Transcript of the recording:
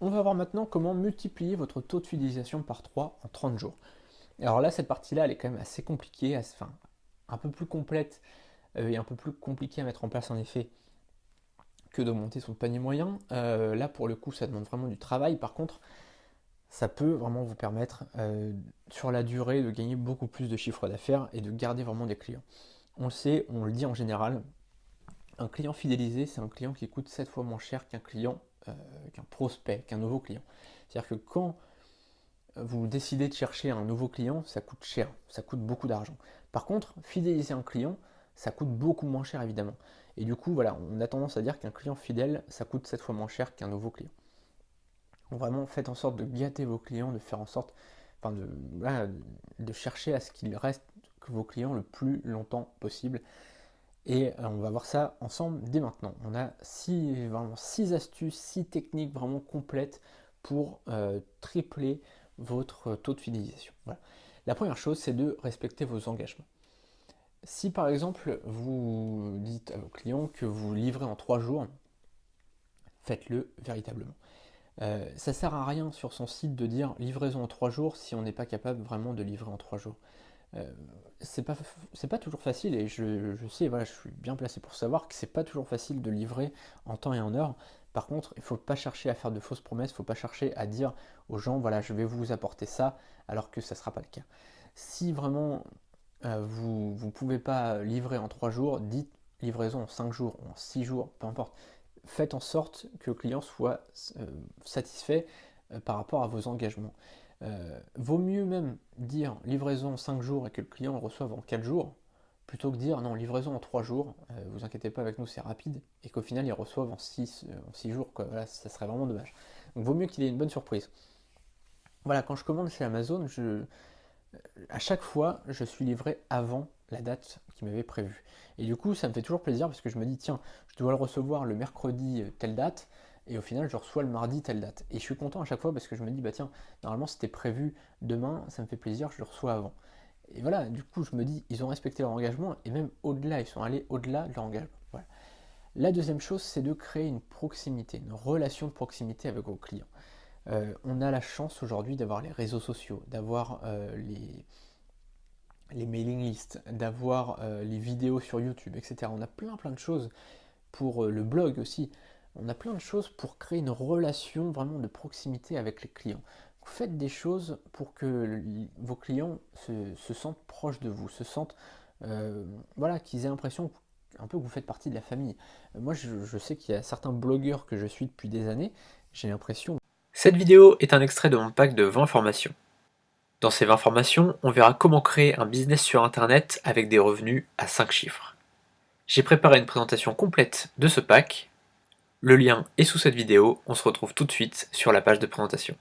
On va voir maintenant comment multiplier votre taux de fidélisation par 3 en 30 jours. Alors là, cette partie-là, elle est quand même assez compliquée, enfin, un peu plus complète et un peu plus compliquée à mettre en place en effet que d'augmenter son panier moyen. Là, pour le coup, ça demande vraiment du travail. Par contre, ça peut vraiment vous permettre sur la durée de gagner beaucoup plus de chiffre d'affaires et de garder vraiment des clients. On le sait, on le dit en général, un client fidélisé, c'est un client qui coûte 7 fois moins cher qu'un client, qu'un prospect, qu'un nouveau client. C'est-à-dire que quand vous décidez de chercher un nouveau client, ça coûte cher, ça coûte beaucoup d'argent. Par contre, fidéliser un client, ça coûte beaucoup moins cher évidemment. Et du coup, voilà, on a tendance à dire qu'un client fidèle, ça coûte 7 fois moins cher qu'un nouveau client. Donc vraiment, faites en sorte de gâter vos clients, de faire en sorte, enfin de, voilà, de chercher à ce qu'ils restent que vos clients le plus longtemps possible. Et on va voir ça ensemble dès maintenant. On a six astuces, 6 techniques vraiment complètes pour tripler votre taux de fidélisation. Voilà. La première chose, c'est de respecter vos engagements. Si par exemple vous dites à vos clients que vous livrez en 3 jours, faites-le véritablement. Ça ne sert à rien sur son site de dire livraison en 3 jours si on n'est pas capable vraiment de livrer en 3 jours. Euh, c'est pas toujours facile et je sais, voilà, je suis bien placé pour savoir que c'est pas toujours facile de livrer en temps et en heure. Par contre, il faut pas chercher à faire de fausses promesses, il faut pas chercher à dire aux gens, voilà, je vais vous apporter ça, alors que ça ne sera pas le cas. Si vraiment vous ne pouvez pas livrer en 3 jours, dites livraison en 5 jours, en 6 jours, peu importe. Faites en sorte que le client soit satisfait par rapport à vos engagements. Vaut mieux même dire livraison en 5 jours et que le client le reçoive en 4 jours, plutôt que dire non, livraison en 3 jours, vous inquiétez pas avec nous, c'est rapide, et qu'au final ils reçoivent en 6 jours, quoi. Voilà, ça serait vraiment dommage. Donc vaut mieux qu'il ait une bonne surprise. Voilà, quand je commande chez Amazon, à chaque fois, je suis livré avant la date qui m'avait prévue. Et du coup, ça me fait toujours plaisir parce que je me dis, tiens, je dois le recevoir le mercredi telle date, et au final, je reçois le mardi telle date. Et je suis content à chaque fois parce que je me dis, bah tiens, normalement c'était prévu demain, ça me fait plaisir, je le reçois avant. Et voilà, du coup, je me dis, ils ont respecté leur engagement, et même au-delà, ils sont allés au-delà de leur engagement. Voilà. La deuxième chose, c'est de créer une proximité, une relation de proximité avec vos clients. On a la chance aujourd'hui d'avoir les réseaux sociaux, d'avoir les mailing lists, d'avoir les vidéos sur YouTube, etc. On a plein de choses pour le blog aussi. On a plein de choses pour créer une relation vraiment de proximité avec les clients. Faites des choses pour que vos clients se sentent proches de vous, se sentent, voilà, qu'ils aient l'impression un peu que vous faites partie de la famille. Moi, je sais qu'il y a certains blogueurs que je suis depuis des années, j'ai l'impression. Cette vidéo est un extrait de mon pack de 20 formations. Dans ces 20 formations, on verra comment créer un business sur Internet avec des revenus à 5 chiffres. J'ai préparé une présentation complète de ce pack. Le lien est sous cette vidéo, on se retrouve tout de suite sur la page de présentation.